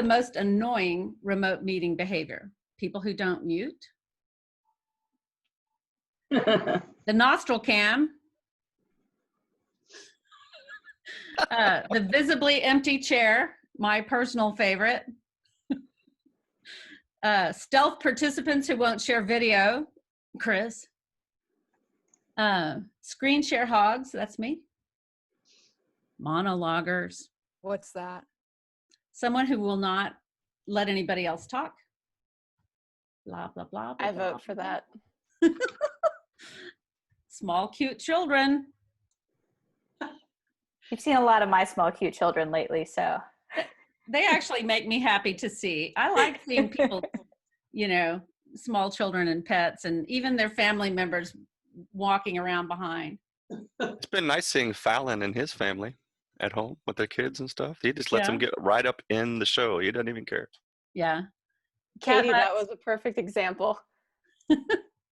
the most annoying remote meeting behavior? People who don't mute. The nostril cam. The visibly empty chair, my personal favorite. Stealth participants who won't share video, Chris. Screen share hogs, that's me. Monologuers. What's that? Someone who will not let anybody else talk. Blah, blah, blah. Blah I blah, vote for blah. that. Small, cute children. You've seen a lot of my small, cute children lately, so. They actually make me happy to see. I like seeing people, you know, small children and pets and even their family members walking around behind. It's been nice seeing Fallon and his family at home with their kids and stuff. He just lets Yeah. them get right up in the show. He doesn't even care. Yeah. Katie, Cat that butts. was a perfect example.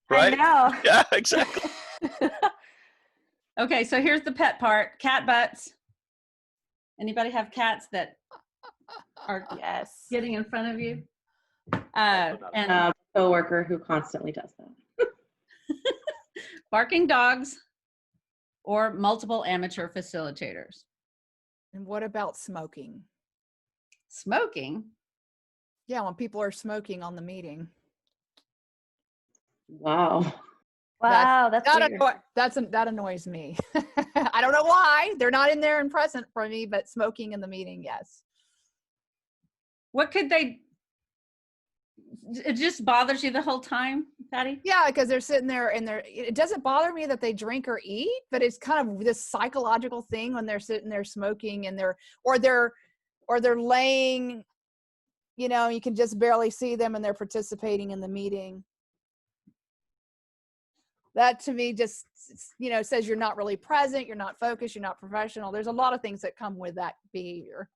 Right? I know. Yeah, exactly. Okay, so here's the pet part. Cat butts. Anybody have cats that are Yes. getting in front of you? And Coworker who constantly does that. barking dogs or multiple amateur facilitators. And what about smoking? Smoking. Yeah, when people are smoking on the meeting. Wow. Wow, that's weird. That annoys me. I don't know why. They're not in there and present for me, but smoking in the meeting, yes. What could they, it just bothers you the whole time, Patty? Yeah, because they're sitting there and it doesn't bother me that they drink or eat, but it's kind of this psychological thing when they're sitting there smoking and they're laying, you know, you can just barely see them and they're participating in the meeting. That to me just, you know, says you're not really present, you're not focused, you're not professional. There's a lot of things that come with that behavior.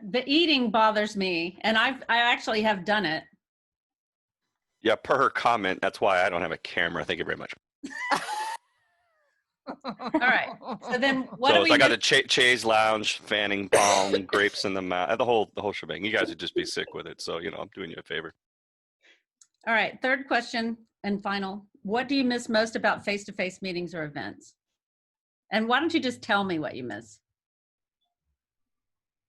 The eating bothers me, and I actually have done it. Yeah, per her comment, that's why I don't have a camera. Thank you very much. All right. So then what So do we I got miss? the chaise lounge, fanning palm, grapes in the mouth, the whole shebang. You guys would just be sick with it. So, you know, I'm doing you a favor. All right, third question and final. What do you miss most about face-to-face meetings or events? And why don't you just tell me what you miss?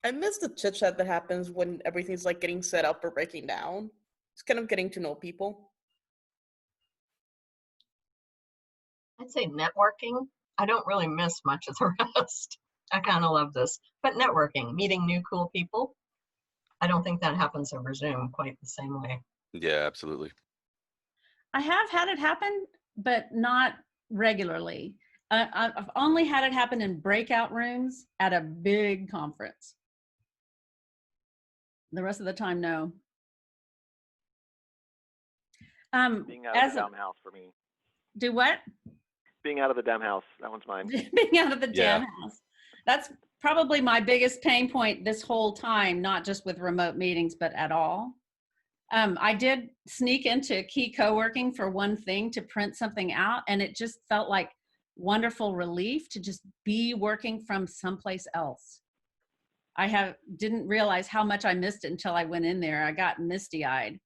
I miss the chit chat that happens when everything's like getting set up or breaking down. It's kind of getting to know people. I'd say networking. I don't really miss much of the rest. I kind of love this. But networking, meeting new cool people, I don't think that happens over Zoom quite the same way. Yeah, absolutely. I have had it happen, but not regularly. I've only had it happen in breakout rooms at a big conference. The rest of the time, no. Being out of the damn house for me. Do what? Being out of the damn house. That one's mine. Being out of the damn house. That's probably my biggest pain point this whole time, not just with remote meetings, but at all. I did sneak into Key Co-working for one thing to print something out, and it just felt like wonderful relief to just be working from someplace else. Didn't realize how much I missed it until I went in there. I got misty-eyed.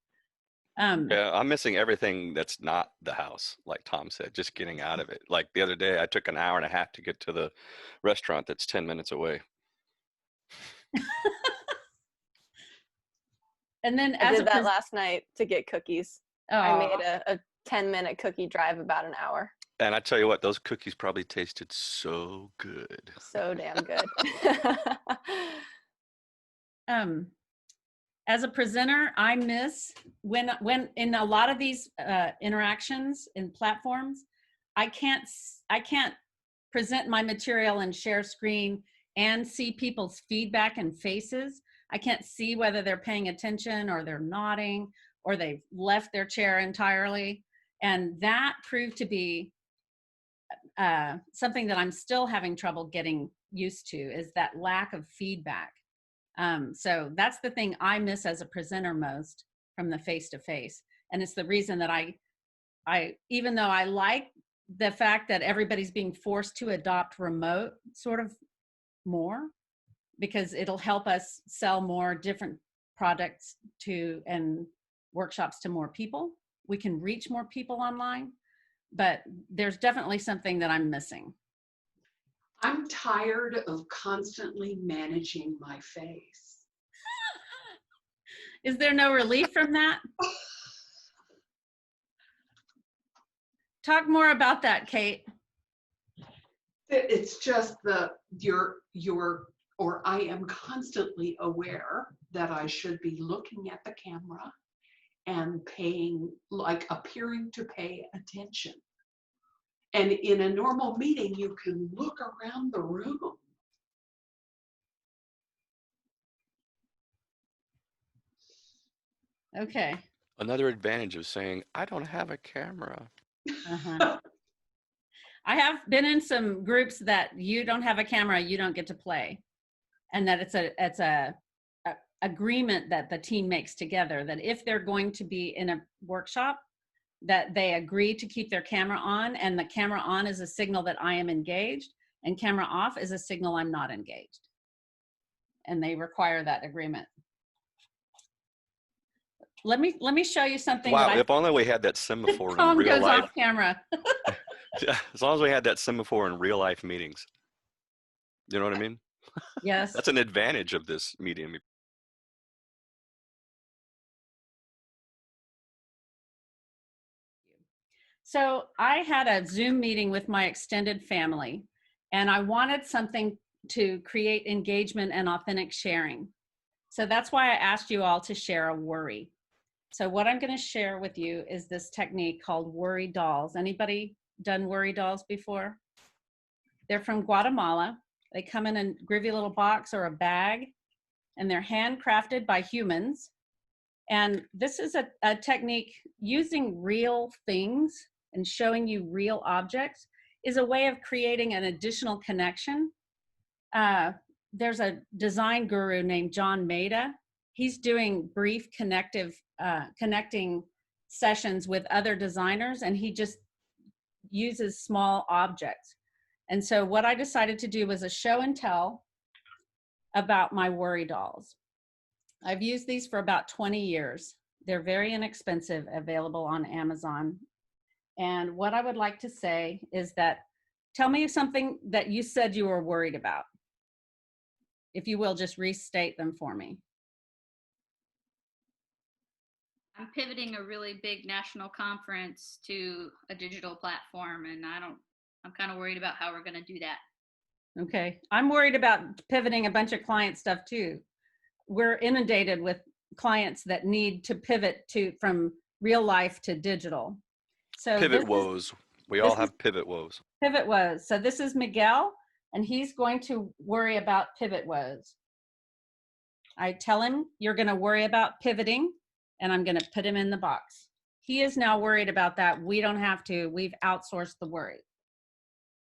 Yeah, I'm missing everything that's not the house, like Tom said, just getting out of it. Like the other day, I took an hour and a half to get to the restaurant that's 10 minutes away. And then I did that last night to get cookies. Oh. I made a 10-minute cookie drive about an hour. And I tell you what, those cookies probably tasted so good. So damn good. As a presenter, I miss when in a lot of these interactions in platforms, I can't present my material and share screen and see people's feedback and faces. I can't see whether they're paying attention or they're nodding or they've left their chair entirely. And that proved to be something that I'm still having trouble getting used to, is that lack of feedback. So that's the thing I miss as a presenter most from the face-to-face. And it's the reason that I even though I like the fact that everybody's being forced to adopt remote sort of more, because it'll help us sell more different products to and workshops to more people. We can reach more people online, but there's definitely something that I'm missing. I'm tired of constantly managing my face. Is there no relief from that? Talk more about that, Kate. It's just I am constantly aware that I should be looking at the camera and appearing to pay attention. And in a normal meeting, you can look around the room. Okay. Another advantage of saying, I don't have a camera. I have been in some groups that you don't have a camera, you don't get to play. And that it's a agreement that the team makes together, that if they're going to be in a workshop, that they agree to keep their camera on, and the camera on is a signal that I am engaged, and camera off is a signal I'm not engaged. And they require that agreement. Let me show you something. Wow, if only we had that semaphore in Tom real goes life. off camera. As long as we had that semaphore in real life meetings. You know what I mean? Yes. That's an advantage of this medium. So I had a Zoom meeting with my extended family, and I wanted something to create engagement and authentic sharing. So that's why I asked you all to share a worry. So what I'm going to share with you is this technique called worry dolls. Anybody done worry dolls before? They're from Guatemala. They come in a groovy little box or a bag, and they're handcrafted by humans. And this is a technique using real things and showing you real objects is a way of creating an additional connection. There's a design guru named John Maeda. He's doing brief connecting sessions with other designers, and he just uses small objects. And so what I decided to do was a show and tell about my worry dolls. I've used these for about 20 years. They're very inexpensive, available on Amazon. And what I would like to say is that, tell me something that you said you were worried about. If you will, just restate them for me. I'm pivoting a really big national conference to a digital platform, and I'm kind of worried about how we're going to do that. Okay. I'm worried about pivoting a bunch of client stuff too. We're inundated with clients that need to pivot from real life to digital. So pivot woes. We all have pivot woes. Pivot woes. So this is Miguel, and he's going to worry about pivot woes. I tell him, you're going to worry about pivoting, and I'm going to put him in the box. He is now worried about that. We don't have to. We've outsourced the worry.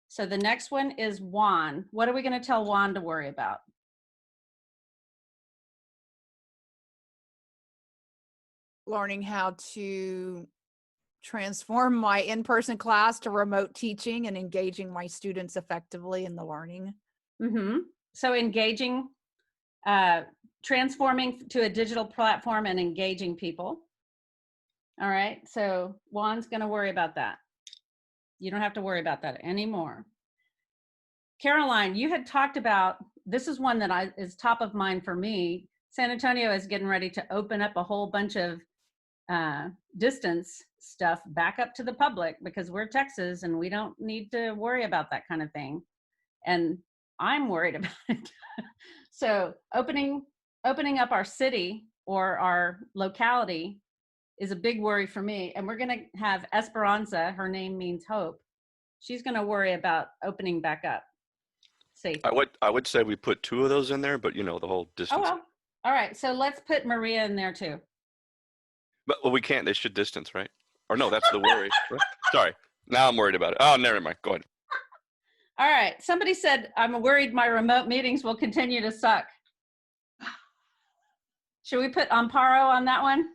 So the next one is Juan. What are we going to tell Juan to worry about? Learning how to transform my in-person class to remote teaching and engaging my students effectively in the learning. Mm-hmm. So engaging, transforming to a digital platform and engaging people. All right, so Juan's gonna worry about that. You don't have to worry about that anymore. Caroline, you had talked about, this is one that is top of mind for me. San Antonio is getting ready to open up a whole bunch of distance stuff back up to the public because we're Texas and we don't need to worry about that kind of thing. And I'm worried about it. So opening up our city or our locality is a big worry for me. And we're going to have Esperanza, her name means hope. She's going to worry about opening back up. Safety. I would say we put 2 of those in there, but you know, the whole distance. Oh, well. All right. So let's put Maria in there too. But well, we can't. They should distance, right? Or no, that's the worry. Right? Sorry. Now I'm worried about it. Oh, never mind. Go ahead. All right. Somebody said, I'm worried my remote meetings will continue to suck. Should we put Amparo on that one?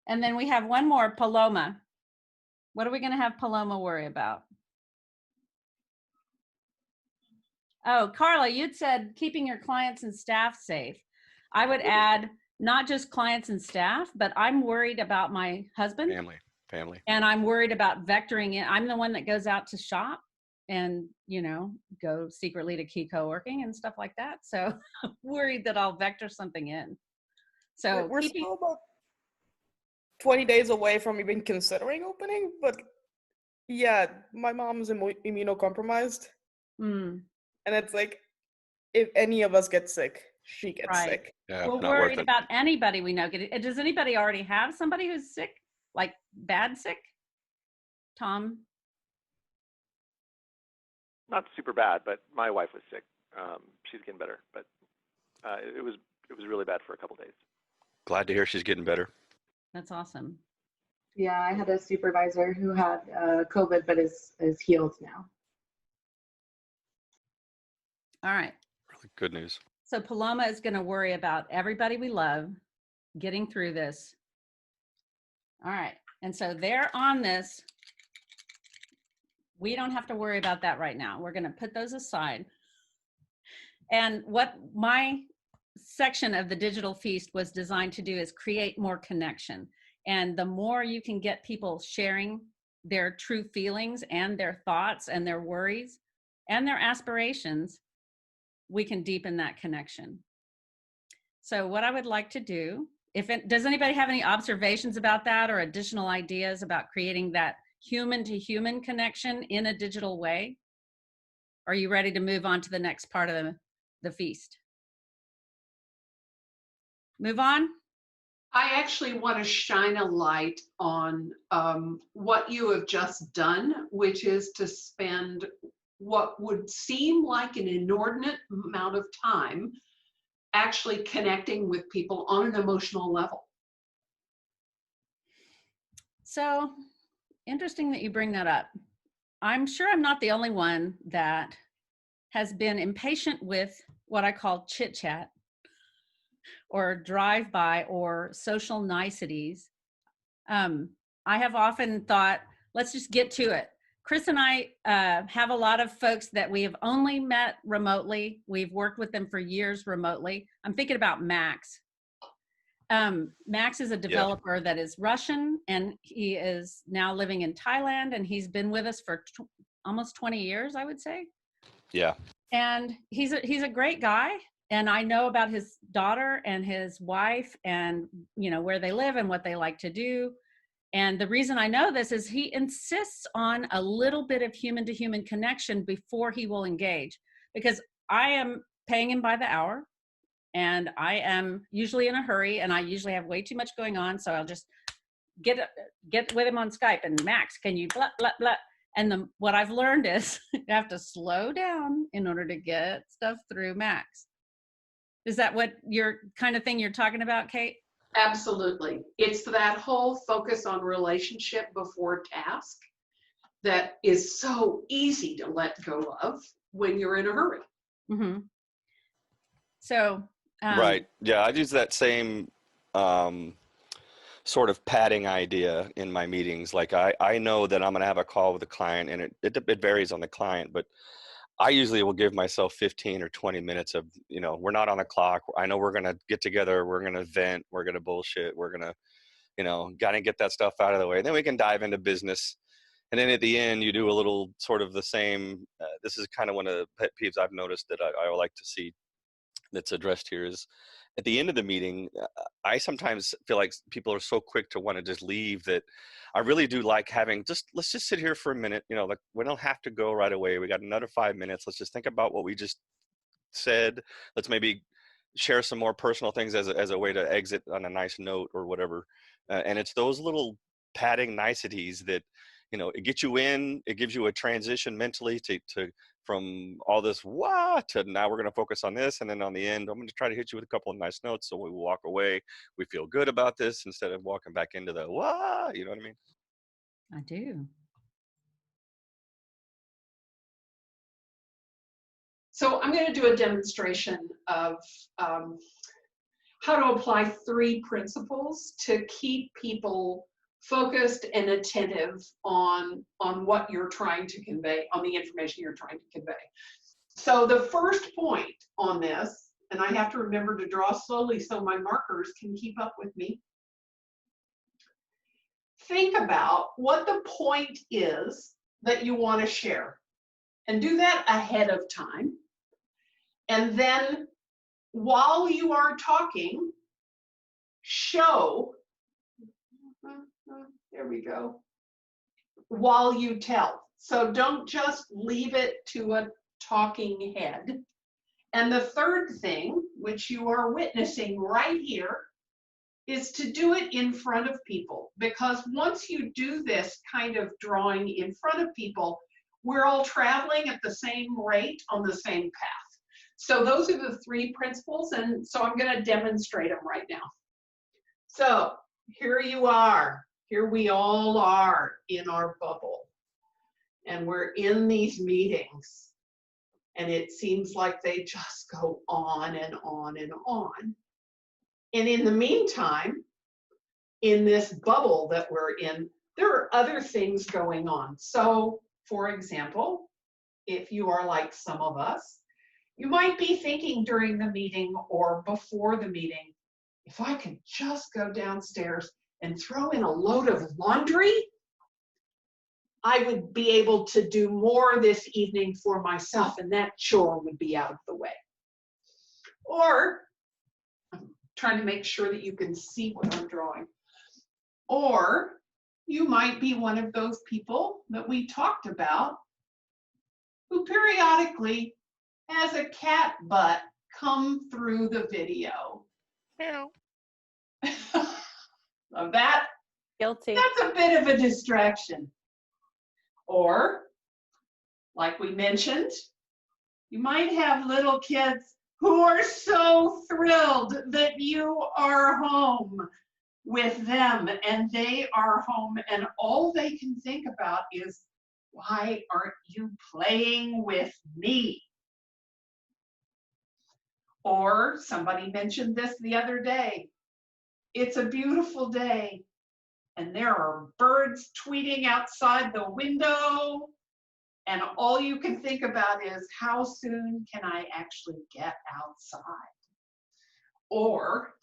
And then we have one more, Paloma. What are we going to have Paloma worry about? Oh, Carla, you'd said keeping your clients and staff safe. I would add not just clients and staff, but I'm worried about my husband. Family. And I'm worried about vectoring it. I'm the one that goes out to shop and, go secretly to key co-working and stuff like that. So I'm worried that I'll vector something in. So we're still about 20 days away from even considering opening, but yeah, my mom's immunocompromised. Mm. And it's like, if any of us get sick, she gets sick. Yeah, we're not worried worth it. about anybody we know. Does anybody already have somebody who's sick? Like bad sick? Tom? Not super bad, but my wife was sick. She's getting better, but it was really bad for a couple days. Glad to hear she's getting better. That's awesome. Yeah, I had a supervisor who had COVID, but is healed now. All right. Really good news. So Paloma is going to worry about everybody we love getting through this. All right. And so they're on this. We don't have to worry about that right now. We're going to put those aside. And what my section of the Digital Feast was designed to do is create more connection. And the more you can get people sharing their true feelings and their thoughts and their worries and their aspirations, we can deepen that connection. So what I would like to do, does anybody have any observations about that or additional ideas about creating that human to human connection in a digital way? Are you ready to move on to the next part of the feast? Move on? I actually want to shine a light on what you have just done, which is to spend what would seem like an inordinate amount of time actually connecting with people on an emotional level. So interesting that you bring that up. I'm sure I'm not the only one that has been impatient with what I call chit chat or drive-by or social niceties. I have often thought, let's just get to it. Chris and I have a lot of folks that we have only met remotely. We've worked with them for years remotely. I'm thinking about Max. Max is a developer that is Russian, and he is now living in Thailand, and he's been with us for almost 20 years, I would say. Yeah. And he's a great guy. And I know about his daughter and his wife and, where they live and what they like to do. And the reason I know this is he insists on a little bit of human to human connection before he will engage, because I am paying him by the hour and I am usually in a hurry and I usually have way too much going on. So I'll just get with him on Skype and Max, can you blah, blah, blah. And what I've learned is you have to slow down in order to get stuff through Max. Is that what your kind of thing you're talking about, Kate? Absolutely. It's that whole focus on relationship before task that is so easy to let go of when you're in a hurry. Mm-hmm. So. Right. Yeah, I use that same sort of padding idea in my meetings. Like I know that I'm going to have a call with a client, and it varies on the client, but I usually will give myself 15 or 20 minutes of, we're not on the clock. I know we're going to get together. We're going to vent. We're going to bullshit. We're going to, got to get that stuff out of the way. Then we can dive into business. And then at the end, you do a little sort of the same. This is kind of one of the pet peeves I've noticed that I would like to see that's addressed here is at the end of the meeting, I sometimes feel like people are so quick to want to just leave that I really do like having let's just sit here for a minute. Like we don't have to go right away. We got another 5 minutes. Let's just think about what we just said. Let's maybe share some more personal things as a way to exit on a nice note or whatever. And it's those little padding niceties that, it gets you in, it gives you a transition mentally to from all this to now we're going to focus on this. And then on the end, I'm going to try to hit you with a couple of nice notes. So we walk away, we feel good about this instead of walking back into the you know what I mean? I do. So I'm going to do a demonstration of how to apply 3 principles to keep people focused and attentive on what you're trying to convey, on the information you're trying to convey. So the first point on this, and I have to remember to draw slowly so my markers can keep up with me. Think about what the point is that you want to share, and do that ahead of time. And then while you are talking, show, there we go, while you tell. So don't just leave it to a talking head. And the third thing, which you are witnessing right here, is to do it in front of people. Because once you do this kind of drawing in front of people, we're all traveling at the same rate on the same path. So those are the three principles, and so I'm going to demonstrate them right now. So here you are. Here we all are in our bubble. And we're in these meetings. And it seems like they just go on and on and on. And in the meantime, in this bubble that we're in, there are other things going on. So, for example, if you are like some of us, you might be thinking during the meeting or before the meeting, if I could just go downstairs and throw in a load of laundry, I would be able to do more this evening for myself, and that chore would be out of the way. Or, I'm trying to make sure that you can see what I'm drawing. Or you might be one of those people that we talked about who periodically has a cat butt come through the video. Of that, Guilty. that's a bit of a distraction. Or, like we mentioned, you might have little kids who are so thrilled that you are home with them and they are home, and all they can think about is, why aren't you playing with me? Or somebody mentioned this the other day. It's a beautiful day and there are birds tweeting outside the window, and all you can think about is, how soon can I actually get outside? Or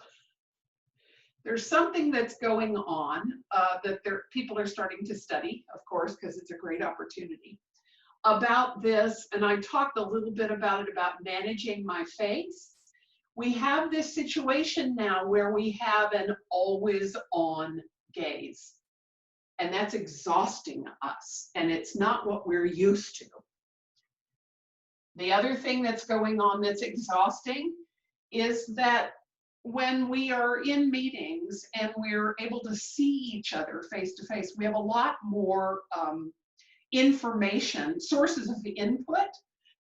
there's something that's going on that people are starting to study, of course, because it's a great opportunity, about this, and I talked a little bit about it, about managing my face. We have this situation now where we have an always on gaze, and that's exhausting us, and it's not what we're used to. The other thing that's going on that's exhausting is that when we are in meetings and we're able to see each other face to face, we have a lot more information, sources of input,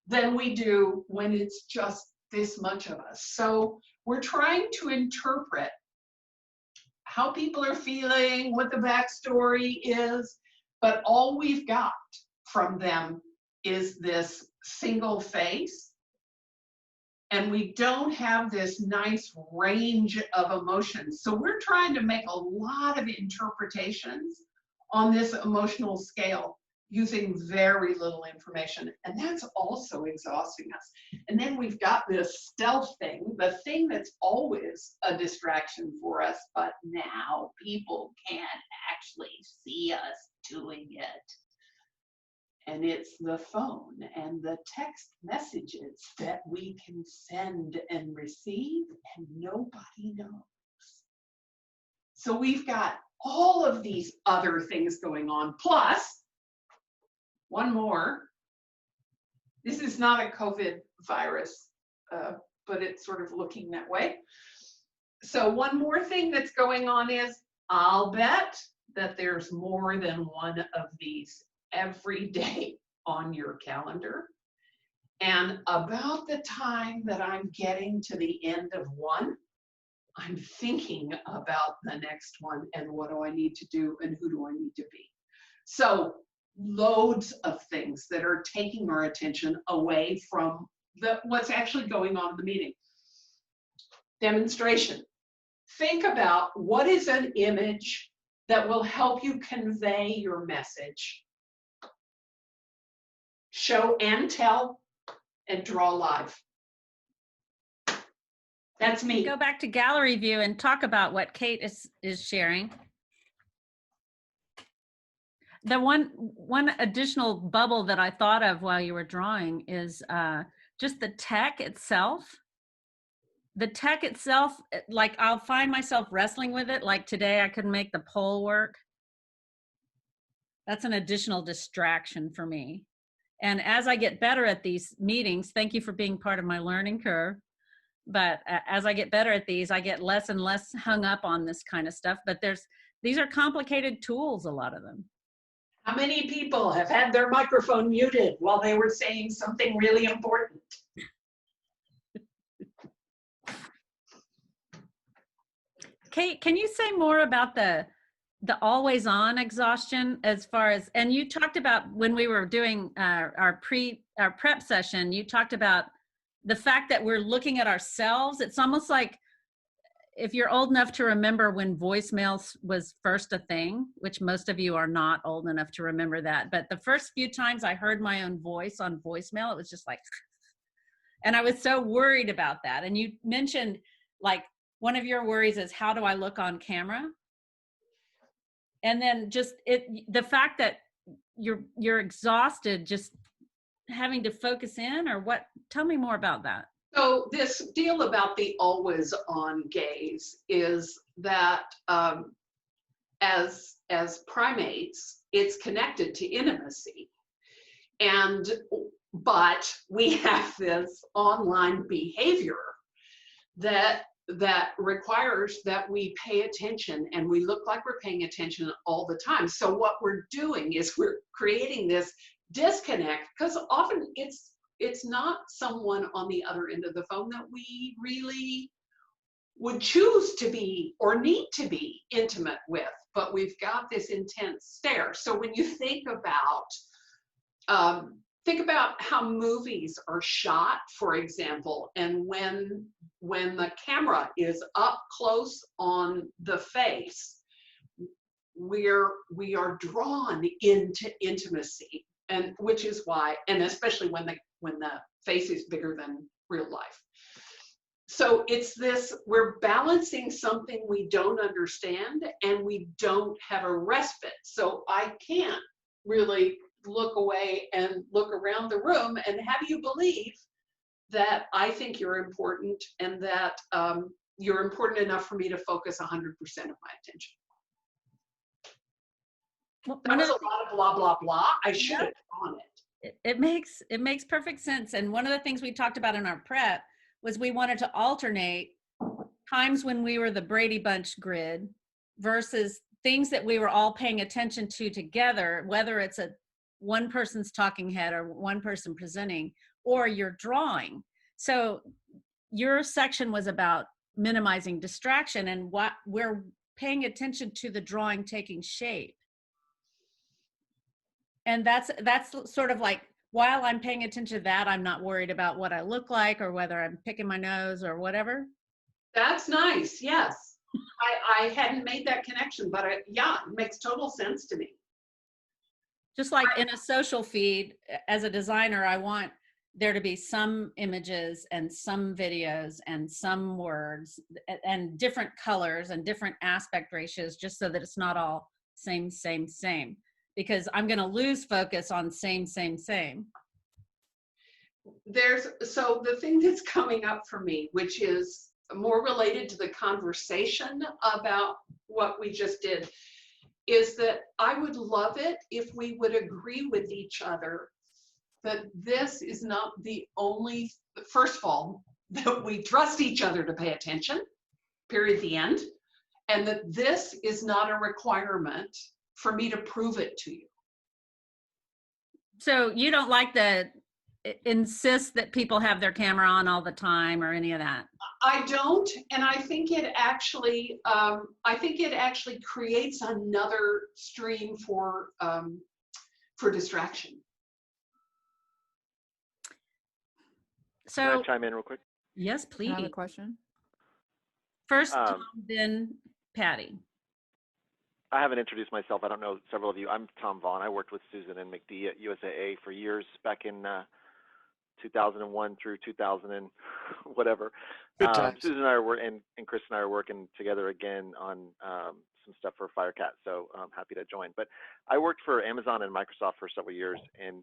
than we do when it's just this much of us. So we're trying to interpret how people are feeling, what the backstory is, but all we've got from them is this single face, and we don't have this nice range of emotions. So we're trying to make a lot of interpretations on this emotional scale using very little information, and that's also exhausting us. And then we've got this stealth thing, the thing that's always a distraction for us, but now people can't actually see us doing it. And it's the phone and the text messages that we can send and receive, and nobody knows. So we've got all of these other things going on, plus one more. This is not a COVID virus, but it's sort of looking that way. So one more thing that's going on is, I'll bet that there's more than one of these every day on your calendar. And about the time that I'm getting to the end of one, I'm thinking about the next one and what do I need to do and who do I need to be. So loads of things that are taking our attention away from what's actually going on in the meeting. Demonstration. Think about what is an image that will help you convey your message. Show and tell, and draw live. That's me. Go back to gallery view and talk about what Kate is sharing. The one additional bubble that I thought of while you were drawing is just the tech itself. The tech itself, like I'll find myself wrestling with it. Like today I couldn't make the poll work. That's an additional distraction for me. And as I get better at these meetings, thank you for being part of my learning curve. But as I get better at these, I get less and less hung up on this kind of stuff. But these are complicated tools, a lot of them. How many people have had their microphone muted while they were saying something really important? Kate, can you say more about the always on exhaustion as far as, and you talked about when we were doing our prep session, you talked about the fact that we're looking at ourselves. It's almost like if you're old enough to remember when voicemail was first a thing, which most of you are not old enough to remember that, but the first few times I heard my own voice on voicemail, it was just like, and I was so worried about that. And you mentioned like one of your worries is, how do I look on camera? And then just the fact that you're exhausted just having to focus in, or what? Tell me more about that. So this deal about the always on gaze is that as primates, it's connected to intimacy. But we have this online behavior that requires that we pay attention, and we look like we're paying attention all the time. So what we're doing is we're creating this disconnect, because often it's not someone on the other end of the phone that we really would choose to be or need to be intimate with, but we've got this intense stare. So when you think about how movies are shot, for example, and when the camera is up close on the face, we are drawn into intimacy, and which is why, and especially when the face is bigger than real life. So it's this, we're balancing something we don't understand, and we don't have a respite. So I can't really look away and look around the room and have you believe that I think you're important, and that you're important enough for me to focus 100% of my attention. Well, that was a lot of blah, blah, blah. I should have on it. It makes perfect sense. And one of the things we talked about in our prep was we wanted to alternate times when we were the Brady Bunch grid versus things that we were all paying attention to together, whether it's one person's talking head or one person presenting, or you're drawing. So your section was about minimizing distraction, and what we're paying attention to the drawing taking shape. And that's sort of like, while I'm paying attention to that, I'm not worried about what I look like or whether I'm picking my nose or whatever. That's nice. Yes. I hadn't made that connection, but yeah, it makes total sense to me. Just like in a social feed, as a designer, I want there to be some images and some videos and some words and different colors and different aspect ratios, just so that it's not all same, because I'm going to lose focus on same. So the thing that's coming up for me, which is more related to the conversation about what we just did, is that I would love it if we would agree with each other that this is not the only, first of all, that we trust each other to pay attention, period, the end, and that this is not a requirement for me to prove it to you. So you don't like the insist that people have their camera on all the time or any of that? I don't, and I think it actually creates another stream for distraction. So can I chime in real quick? Yes, please. Another question. First, Tom, then Patty. I haven't introduced myself. I don't know several of you. I'm Tom Vaughn. I worked with Susan and McD at USAA for years back in 2001 through 2000 and whatever. Good times. Susan and I are and Chris and I are working together again on some stuff for Firecat, so I'm happy to join. But I worked for Amazon and Microsoft for several years, and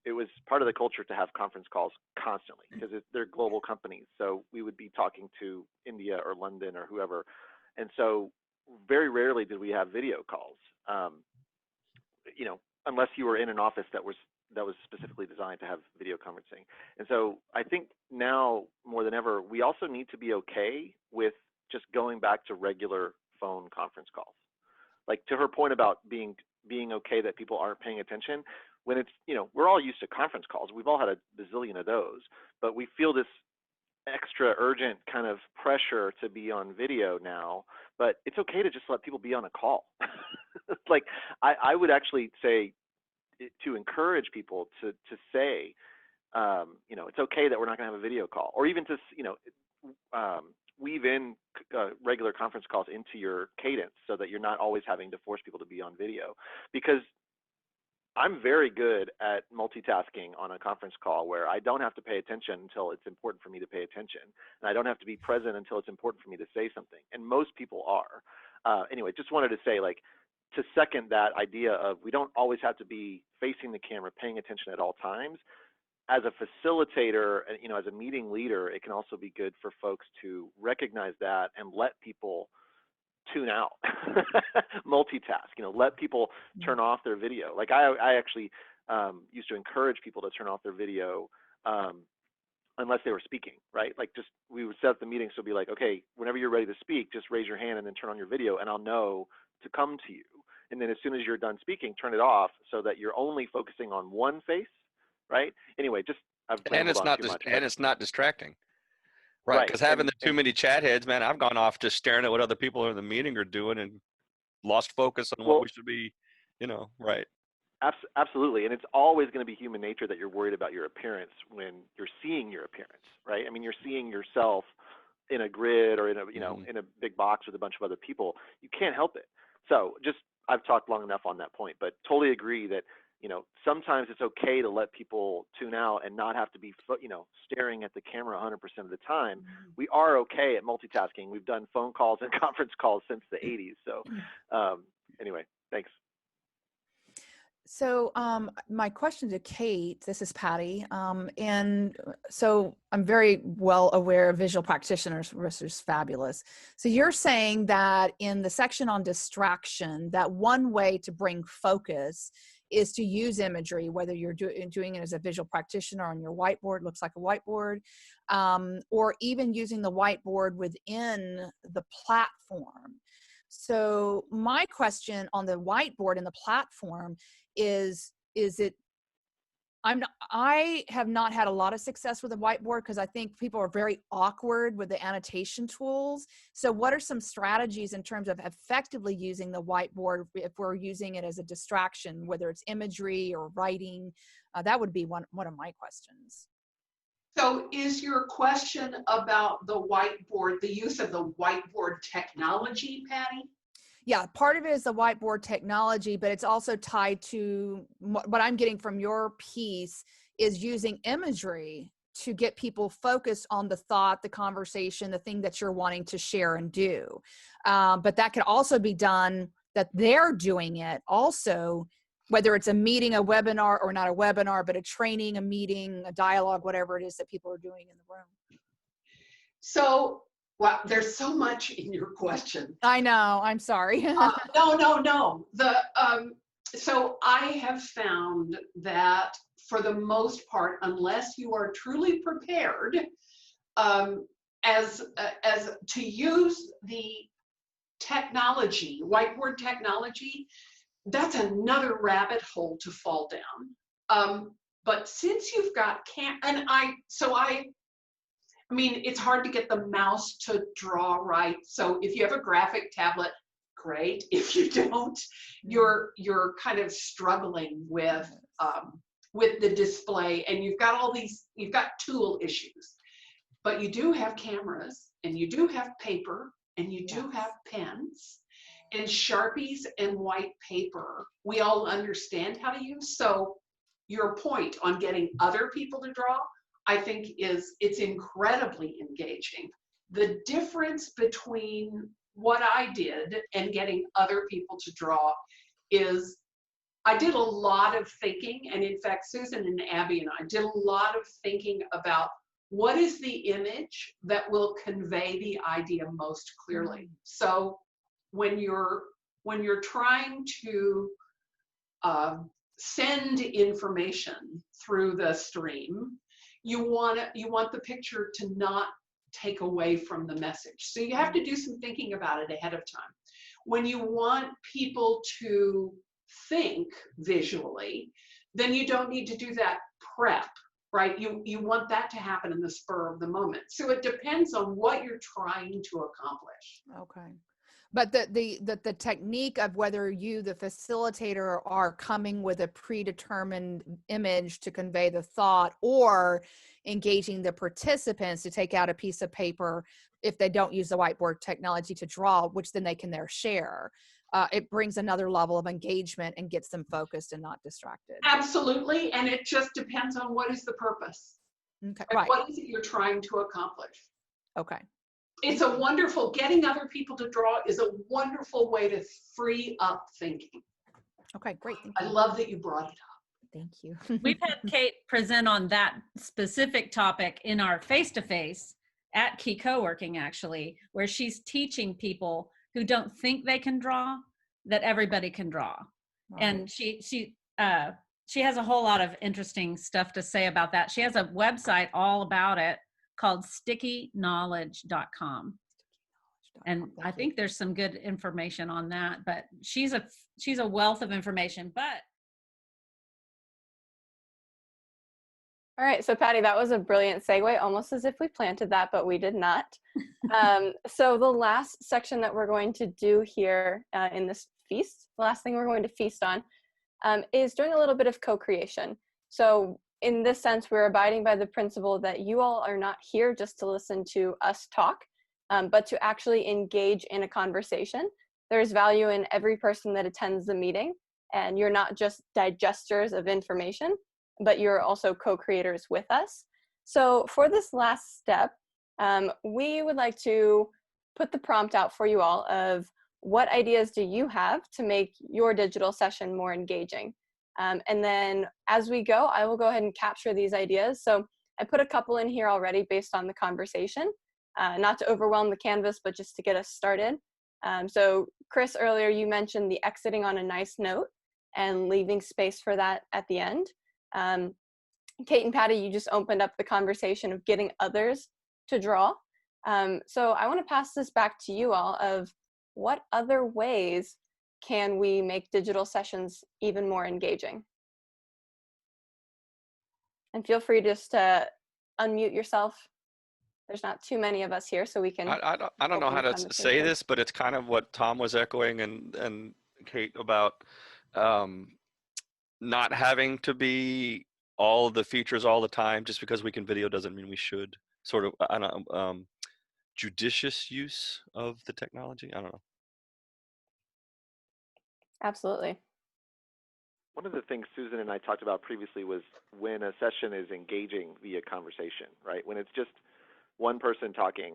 it was part of the culture to have conference calls constantly because they're global companies. So we would be talking to India or London or whoever, and so very rarely did we have video calls. You know, unless you were in an office that was specifically designed to have video conferencing. And so I think now more than ever, we also need to be okay with just going back to regular phone conference calls. Like to her point about being okay that people aren't paying attention, when it's, you know, we're all used to conference calls. We've all had a bazillion of those, but we feel this extra urgent kind of pressure to be on video now, but it's okay to just let people be on a call. Like I would actually say, to encourage people to say, you know, it's okay that we're not going to have a video call, or even to, you know, weave in regular conference calls into your cadence so that you're not always having to force people to be on video. Because I'm very good at multitasking on a conference call where I don't have to pay attention until it's important for me to pay attention, and I don't have to be present until it's important for me to say something. And most people are. Anyway, just wanted to say, like, to second that idea of we don't always have to be facing the camera, paying attention at all times. As a facilitator, you know, as a meeting leader, it can also be good for folks to recognize that and let people tune out, multitask, you know, let people turn off their video. Like I actually used to encourage people to turn off their video unless they were speaking, right? Like just, we would set up the meeting. So it'd be like, okay, whenever you're ready to speak, just raise your hand and then turn on your video and I'll know to come to you. And then as soon as you're done speaking, turn it off so that you're only focusing on one face, right? Anyway, just I've And it's not too much, and it's not distracting, right? Because having the too many chat heads, man, I've gone off just staring at what other people in the meeting are doing and lost focus on what we should be, you know, right? Absolutely, and it's always going to be human nature that you're worried about your appearance when you're seeing your appearance, right? I mean, you're seeing yourself in a grid or in a, you know, in a big box with a bunch of other people. You can't help it. So just, I've talked long enough on that point, but totally agree that, you know, sometimes it's okay to let people tune out and not have to be, you know, staring at the camera 100% of the time. We are okay at multitasking. We've done phone calls and conference calls since the 80s. So anyway, thanks. So my question to Kate, this is Patty, and so I'm very well aware of visual practitioners, which is fabulous. So you're saying that in the section on distraction, that one way to bring focus is to use imagery, whether you're doing it as a visual practitioner on your whiteboard, looks like a whiteboard, or even using the whiteboard within the platform. So my question on the whiteboard and the platform is it, I have not had a lot of success with a whiteboard because I think people are very awkward with the annotation tools. So what are some strategies in terms of effectively using the whiteboard if we're using it as a distraction, whether it's imagery or writing? That would be one of my questions. So is your question about the whiteboard, the use of the whiteboard technology, Patty? Yeah, part of it is the whiteboard technology, but it's also tied to what I'm getting from your piece is using imagery to get people focused on the thought, the conversation, the thing that you're wanting to share and do. But that could also be done that they're doing it also, whether it's a meeting, a webinar, or not a webinar, but a training, a meeting, a dialogue, whatever it is that people are doing in the room. So, well, there's so much in your question. I know, I'm sorry. No. So I have found that for the most part, unless you are truly prepared, as to use the technology, whiteboard technology, that's another rabbit hole to fall down. But since you've got I mean, it's hard to get the mouse to draw right. So if you have a graphic tablet, great. If you don't, you're kind of struggling with the display, and you've got tool issues. But you do have cameras, and you do have paper, and you do have pens, and Sharpies and white paper. We all understand how to use. So your point on getting other people to draw, I think it's incredibly engaging. The difference between what I did and getting other people to draw is I did a lot of thinking, and in fact, Susan and Abby and I did a lot of thinking about what is the image that will convey the idea most clearly. So when you're trying to send information through the stream, you want the picture to not take away from the message. So you have to do some thinking about it ahead of time. When you want people to think visually, then you don't need to do that prep, right? You want that to happen in the spur of the moment. So it depends on what you're trying to accomplish. Okay. But the technique of whether you, the facilitator, are coming with a predetermined image to convey the thought, or engaging the participants to take out a piece of paper if they don't use the whiteboard technology to draw, which then they can there share. It brings another level of engagement and gets them focused and not distracted. Absolutely, and it just depends on what is the purpose. Okay, Like, right. what is it you're trying to accomplish? Okay. It's a wonderful, getting other people to draw is a wonderful way to free up thinking. Okay, great. Thank I you. love that you brought it up. Thank you. We've had Kate present on that specific topic in our face-to-face at Key Co-working, actually, where she's teaching people who don't think they can draw that everybody can draw. Wow. And she has a whole lot of interesting stuff to say about that. She has a website all about it called stickyknowledge.com. And I think there's some good information on that, but she's a wealth of information. But all right, so Patty, that was a brilliant segue, almost as if we planted that, but we did not. So the last section that we're going to do here in this feast, the last thing we're going to feast on, is doing a little bit of co-creation. So in this sense, we're abiding by the principle that you all are not here just to listen to us talk, but to actually engage in a conversation. There's value in every person that attends the meeting, and you're not just digesters of information, but you're also co-creators with us. So for this last step, we would like to put the prompt out for you all of what ideas do you have to make your digital session more engaging? And then as we go, I will go ahead and capture these ideas. So I put a couple in here already based on the conversation, not to overwhelm the canvas, but just to get us started. So Chris, earlier you mentioned the exiting on a nice note and leaving space for that at the end. Kate and Patty, you just opened up the conversation of getting others to draw. So I want to pass this back to you all of what other ways can we make digital sessions even more engaging? And feel free just to unmute yourself. There's not too many of us here, so we can. I don't know how to say this, but it's kind of what Tom was echoing and Kate about not having to be all the features all the time. Just because we can video doesn't mean we should. Sort of, I don't know, judicious use of the technology. I don't know. Absolutely. One of the things Susan and I talked about previously was when a session is engaging via conversation, right? When it's just one person talking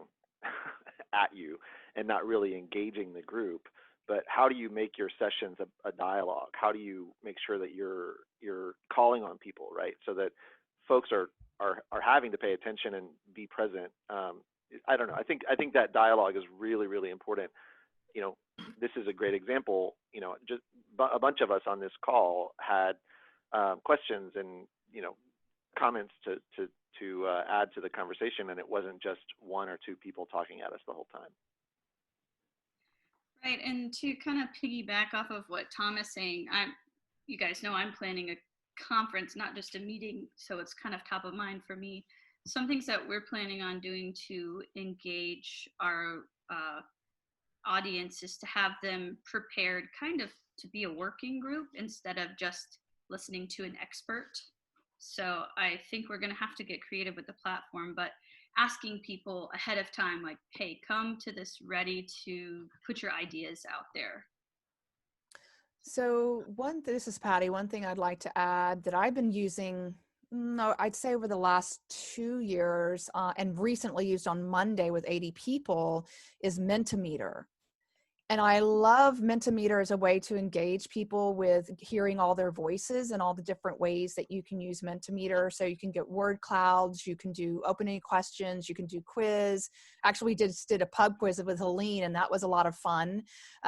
at you and not really engaging the group, but how do you make your sessions a dialogue? How do you make sure that you're calling on people, right? So that folks are having to pay attention and be present. I don't know. I think that dialogue is really, really important. You know, this is a great example. You know, just a bunch of us on this call had questions and, you know, comments to add to the conversation, and it wasn't just one or two people talking at us the whole time. Right, and to kind of piggyback off of what Tom is saying, you guys know I'm planning a conference, not just a meeting, so it's kind of top of mind for me. Some things that we're planning on doing to engage our audience is to have them prepared kind of to be a working group instead of just listening to an expert. So I think we're going to have to get creative with the platform, but asking people ahead of time, like, hey, come to this ready to put your ideas out there. So this is Patty. One thing I'd like to add that I've been using no, I'd say over the last 2 years, and recently used on Monday with 80 people, is Mentimeter. And I love Mentimeter as a way to engage people with hearing all their voices and all the different ways that you can use Mentimeter. So you can get word clouds, you can do opening questions, you can do quiz. Actually, we just did a pub quiz with Helene, and that was a lot of fun.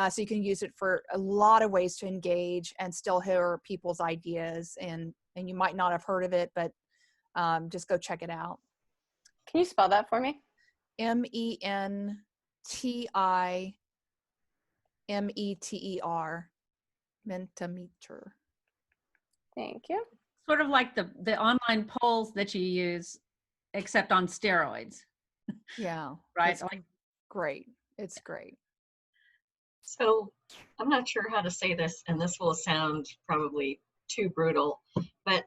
So you can use it for a lot of ways to engage and still hear people's ideas. And you might not have heard of it, but just go check it out. Can you spell that for me? Mentimeter. Mentimeter. Thank you. Sort of like the online polls that you use, except on steroids. Yeah. Right. It's great. It's great. So I'm not sure how to say this, and this will sound probably too brutal, but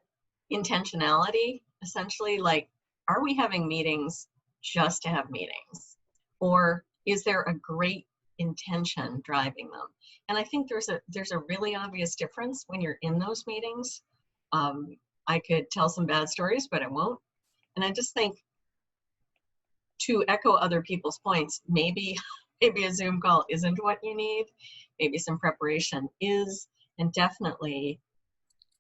intentionality, essentially, like, are we having meetings just to have meetings? Or is there a great intention driving them? And I think there's a really obvious difference when you're in those meetings. I could tell some bad stories, but I won't. And I just think, to echo other people's points, maybe a Zoom call isn't what you need. Maybe some preparation is, and definitely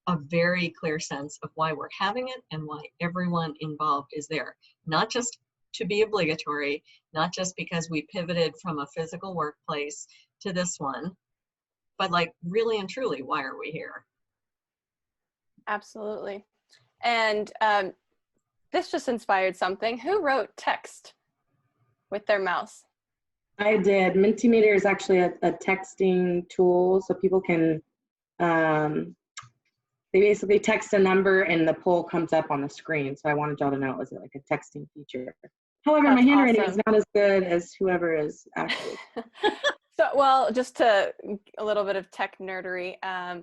a very clear sense of why we're having it and why everyone involved is there. Not just to be obligatory, not just because we pivoted from a physical workplace to this one, but like, really and truly, why are we here? Absolutely. And this just inspired something. Who wrote text with their mouse? I did. Mentimeter is actually a texting tool, so people can, they basically text a number and the poll comes up on the screen. So I wanted y'all to know it was like a texting feature. However, That's my handwriting awesome. is not as good as whoever is actually. So, well, just to a little bit of tech nerdery.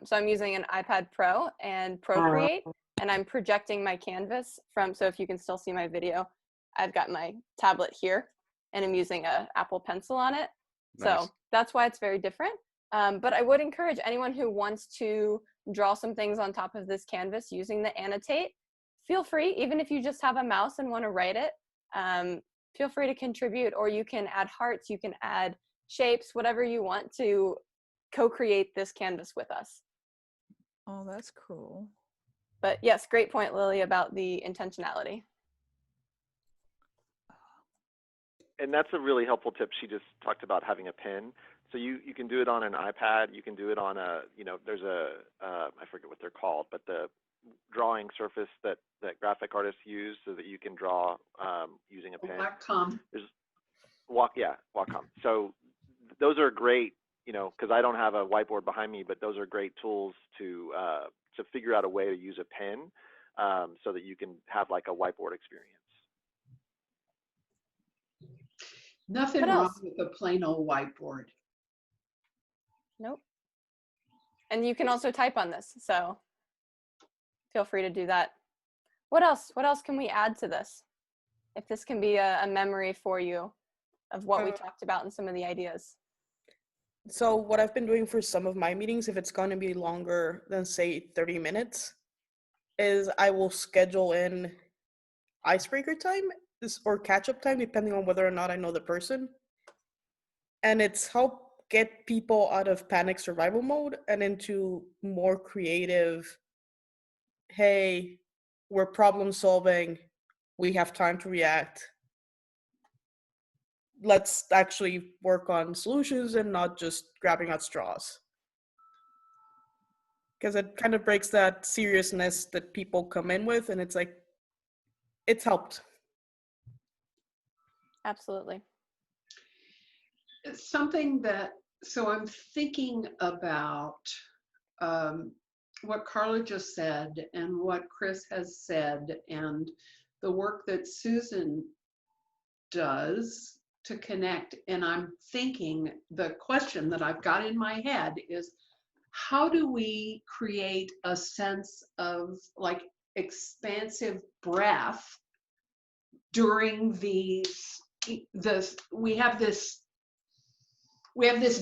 So I'm using an iPad Pro and Procreate, and I'm projecting my canvas from, so if you can still see my video, I've got my tablet here and I'm using a Apple Pencil on it. Nice. So that's why it's very different. But I would encourage anyone who wants to draw some things on top of this canvas using the annotate, feel free, even if you just have a mouse and want to write it, feel free to contribute, or you can add hearts, you can add shapes, whatever you want to co-create this canvas with us. Oh, that's cool. But yes, great point, Lily, about the intentionality. And that's a really helpful tip. She just talked about having a pen. So you can do it on an iPad. You can do it on a, there's a, I forget what they're called, but the drawing surface that graphic artists use so that you can draw using a pen. Wacom. There's Wacom. So those are great, because I don't have a whiteboard behind me, but those are great tools to figure out a way to use a pen so that you can have like a whiteboard experience. Nothing wrong with a plain old whiteboard. Nope. And you can also type on this, so feel free to do that. What else? What else can we add to this? If this can be a memory for you of what we talked about and some of the ideas. So what I've been doing for some of my meetings, if it's going to be longer than, say, 30 minutes, is I will schedule in icebreaker time or catch-up time, depending on whether or not I know the person. And it's help get people out of panic survival mode and into more creative, hey, we're problem solving, we have time to react. Let's actually work on solutions and not just grabbing at straws. Because it kind of breaks that seriousness that people come in with, and it's like, it's helped. Absolutely. It's something that, so I'm thinking about what Carla just said and what Chris has said and the work that Susan does to connect. And I'm thinking the question that I've got in my head is, how do we create a sense of like expansive breath during we have this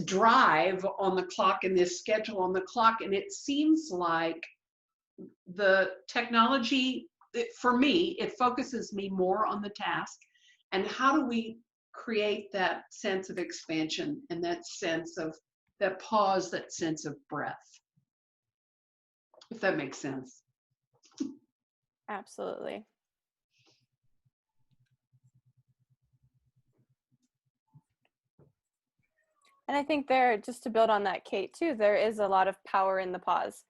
drive on the clock and this schedule on the clock, and it seems like the technology for me, it focuses me more on the task. And how do we create that sense of expansion and that sense of that pause, that sense of breath, if that makes sense. Absolutely. And I think there, just to build on that, Kate, too, there is a lot of power in the pause.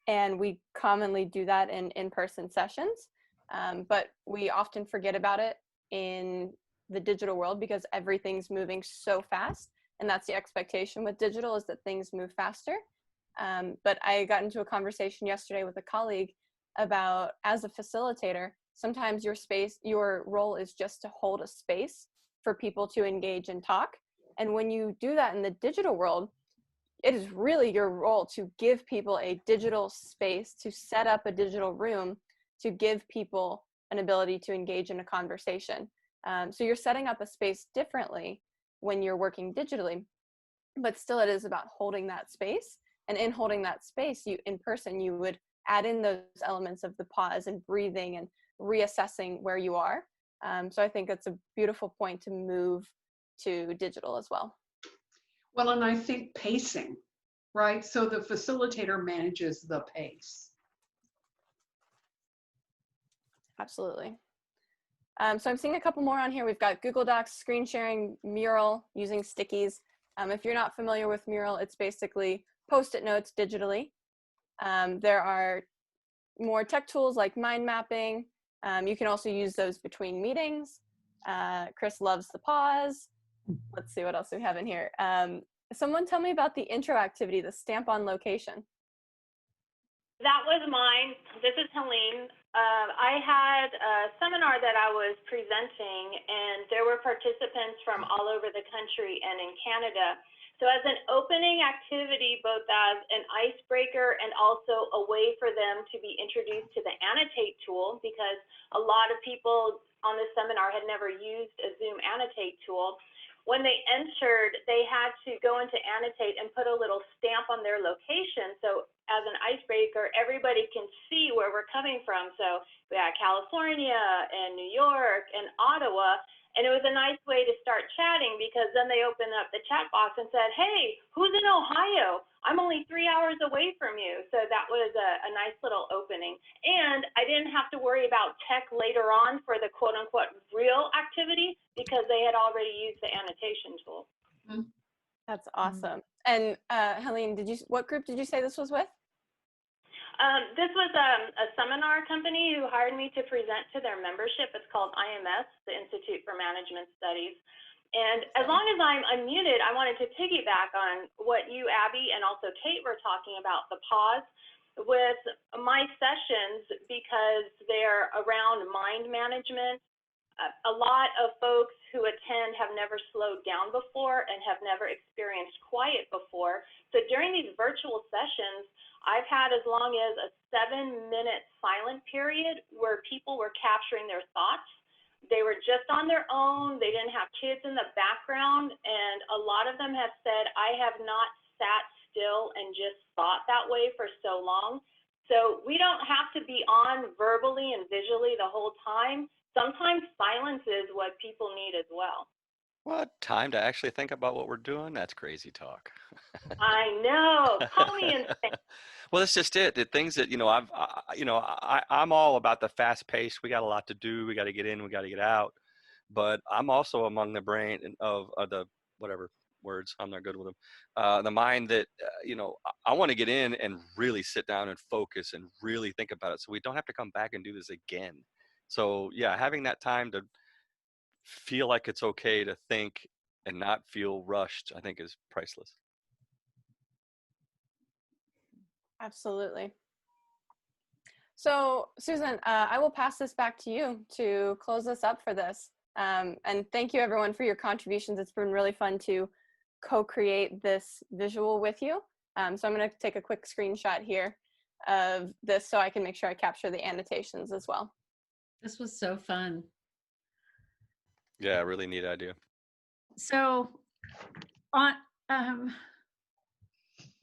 And we commonly do that in in-person sessions, but we often forget about it in the digital world because everything's moving so fast. And that's the expectation with digital, is that things move faster. But I got into a conversation yesterday with a colleague about, as a facilitator, sometimes your role is just to hold a space for people to engage and talk. And when you do that in the digital world, it is really your role to give people a digital space, to set up a digital room, to give people an ability to engage in a conversation. So you're setting up a space differently when you're working digitally, but still it is about holding that space. And in holding that space, in person, you would add in those elements of the pause and breathing and reassessing where you are. So I think that's a beautiful point to move to digital as well. Well, and I think pacing, right? So the facilitator manages the pace. Absolutely. So I'm seeing a couple more on here. We've got Google Docs, screen sharing, Mural, using stickies. If you're not familiar with Mural, it's basically Post-it notes digitally. There are more tech tools like mind mapping. You can also use those between meetings. Chris loves the pause. Let's see what else we have in here. Someone tell me about the intro activity, the stamp on location. That was mine. This is Helene. I had a seminar that I was presenting, and there were participants from all over the country and in Canada. So as an opening activity, both as an icebreaker and also a way for them to be introduced to the annotate tool, because a lot of people on this seminar had never used a Zoom annotate tool. When they entered, they had to go into annotate and put a little stamp on their location. So as an icebreaker, everybody can see where we're coming from. So we had California and New York and Ottawa. And it was a nice way to start chatting, because then they opened up the chat box and said, hey, who's in Ohio? I'm only 3 hours away from you. So that was a nice little opening. And I didn't have to worry about tech later on for the quote unquote real activity, because they had already used the annotation tool. That's awesome. And Helene, what group did you say this was with? This was a seminar company who hired me to present to their membership. It's called IMS, the Institute for Management Studies. And as long as I'm unmuted, I wanted to piggyback on what you, Abby, and also Kate were talking about, the pause with my sessions, because they're around mind management. A lot of folks who attend have never slowed down before and have never experienced quiet before. So during these virtual sessions, I've had as long as a 7-minute silent period where people were capturing their thoughts. They were just on their own. They didn't have kids in the background. And a lot of them have said, I have not sat still and just thought that way for so long. So we don't have to be on verbally and visually the whole time. Sometimes silence is what people need as well. What time to actually think about what we're doing? That's crazy talk. I know. Call me insane. Well, that's just it. The things that, I'm all about the fast pace. We got a lot to do. We got to get in. We got to get out. But I'm also among the brain of the whatever words. I'm not good with them. The mind that, I want to get in and really sit down and focus and really think about it, so we don't have to come back and do this again. So yeah, having that time to feel like it's okay to think and not feel rushed, I think is priceless. Absolutely. So Susan, I will pass this back to you to close us up for this. And thank you everyone for your contributions. It's been really fun to co-create this visual with you. So I'm going to take a quick screenshot here of this so I can make sure I capture the annotations as well. This was so fun. Yeah, really neat idea. So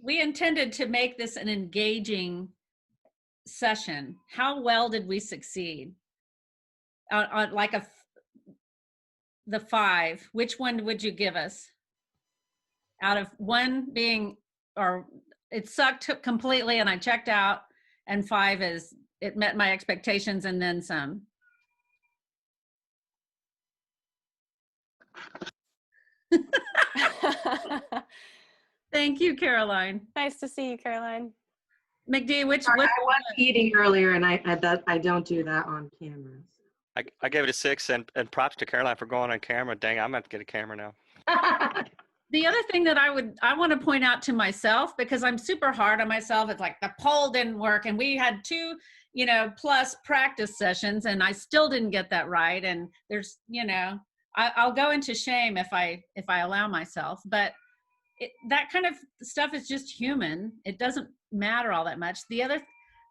we intended to make this an engaging session, how well did we succeed? On like the 5, which one would you give us? Out of 1 being, or it sucked completely and I checked out, and 5 is it met my expectations and then some. Thank you, Caroline. Nice to see you, Caroline. McD, which Sorry, I was eating earlier, and I don't do that on camera. I gave it a 6, and props to Caroline for going on camera. Dang, I'm going to have to get a camera now. The other thing that I want to point out to myself, because I'm super hard on myself, it's like the poll didn't work and we had 2, plus practice sessions and I still didn't get that right. And there's, I'll go into shame if I allow myself, but that kind of stuff is just human. It doesn't matter all that much. The other,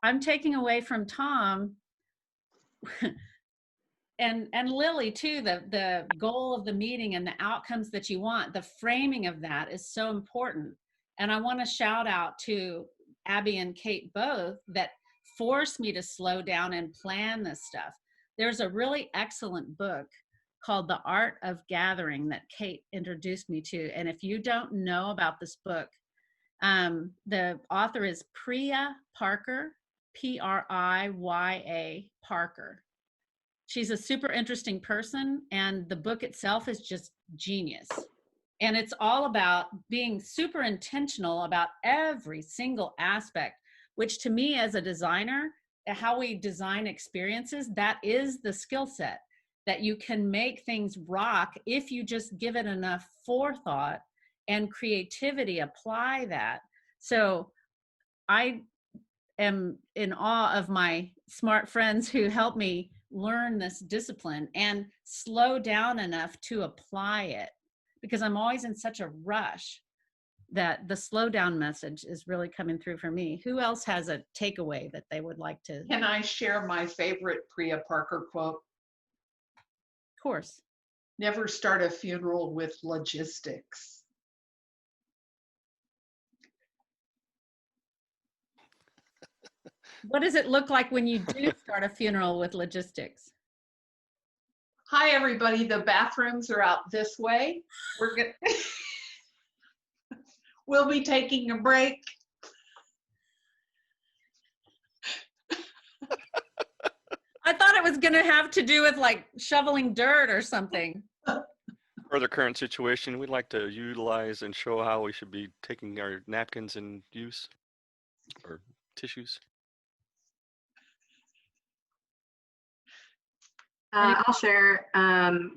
I'm taking away from Tom and Lily too, the goal of the meeting and the outcomes that you want, the framing of that is so important. And I want to shout out to Abby and Kate both that forced me to slow down and plan this stuff. There's a really excellent book called The Art of Gathering that Kate introduced me to. And if you don't know about this book, the author is Priya Parker, Priya Parker. She's a super interesting person, and the book itself is just genius. And it's all about being super intentional about every single aspect, which to me as a designer, how we design experiences, that is the skill set, that you can make things rock if you just give it enough forethought and creativity, apply that. So I am in awe of my smart friends who help me learn this discipline and slow down enough to apply it, because I'm always in such a rush that the slow down message is really coming through for me. Who else has a takeaway that they would like to? Can I share my favorite Priya Parker quote? Of course. Never start a funeral with logistics. What does it look like when you do start a funeral with logistics? Hi, everybody. The bathrooms are out this way. We'll be taking a break. I thought it was going to have to do with like shoveling dirt or something. For the current situation, we'd like to utilize and show how we should be taking our napkins in use, or tissues. I'll share.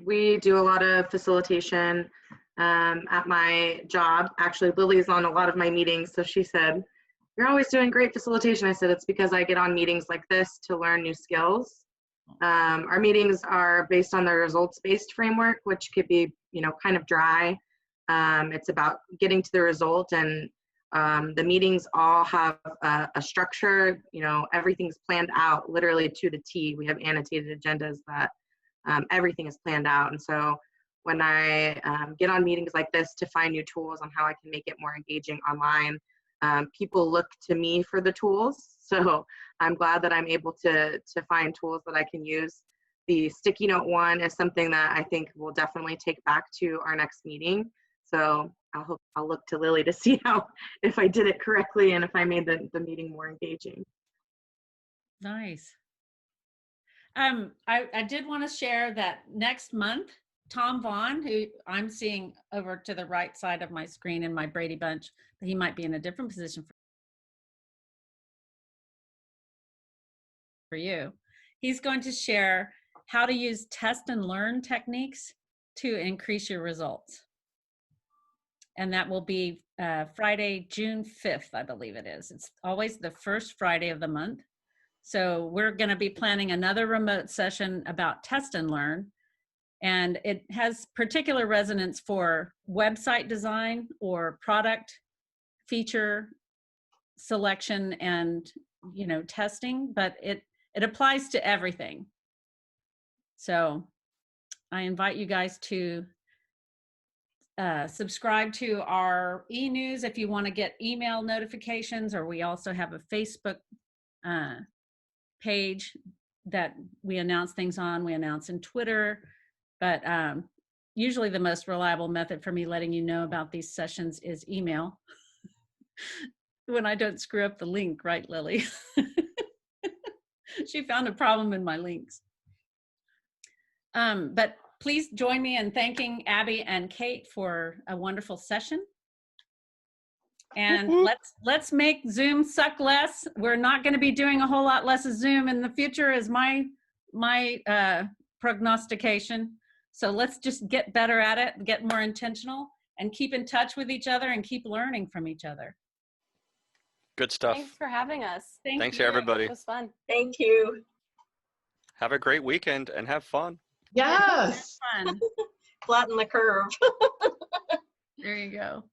We do a lot of facilitation at my job. Actually, Lily's on a lot of my meetings, so she said, "You're always doing great facilitation." I said, "It's because I get on meetings like this to learn new skills." Our meetings are based on the results-based framework, which could be, kind of dry. It's about getting to the result, and the meetings all have a structure. Everything's planned out literally to the T. We have annotated agendas that everything is planned out. And so when I get on meetings like this to find new tools on how I can make it more engaging online, people look to me for the tools. So I'm glad that I'm able to find tools that I can use. The sticky note one is something that I think we'll definitely take back to our next meeting. So I'll look to Lily to see if I did it correctly and if I made the meeting more engaging. Nice. I did want to share that next month, Tom Vaughn, who I'm seeing over to the right side of my screen in my Brady Bunch, but he might be in a different position for you. He's going to share how to use test and learn techniques to increase your results. And that will be Friday, June 5th, I believe it is. It's always the first Friday of the month. So we're going to be planning another remote session about test and learn. And it has particular resonance for website design or product feature selection and, testing, but it applies to everything. So I invite you guys to subscribe to our e-news if you want to get email notifications, or we also have a Facebook page that we announce things on. We announce in Twitter, but usually the most reliable method for me letting you know about these sessions is email. When I don't screw up the link, right, Lily? She found a problem in my links. But please join me in thanking Abby and Kate for a wonderful session. And let's make Zoom suck less. We're not going to be doing a whole lot less of Zoom in the future, is my prognostication. So let's just get better at it, get more intentional, and keep in touch with each other and keep learning from each other. Good stuff. Thanks for having us. Thanks everybody. It was fun. Thank you. Have a great weekend and have fun. Yes. Fun. Flatten the curve. There you go.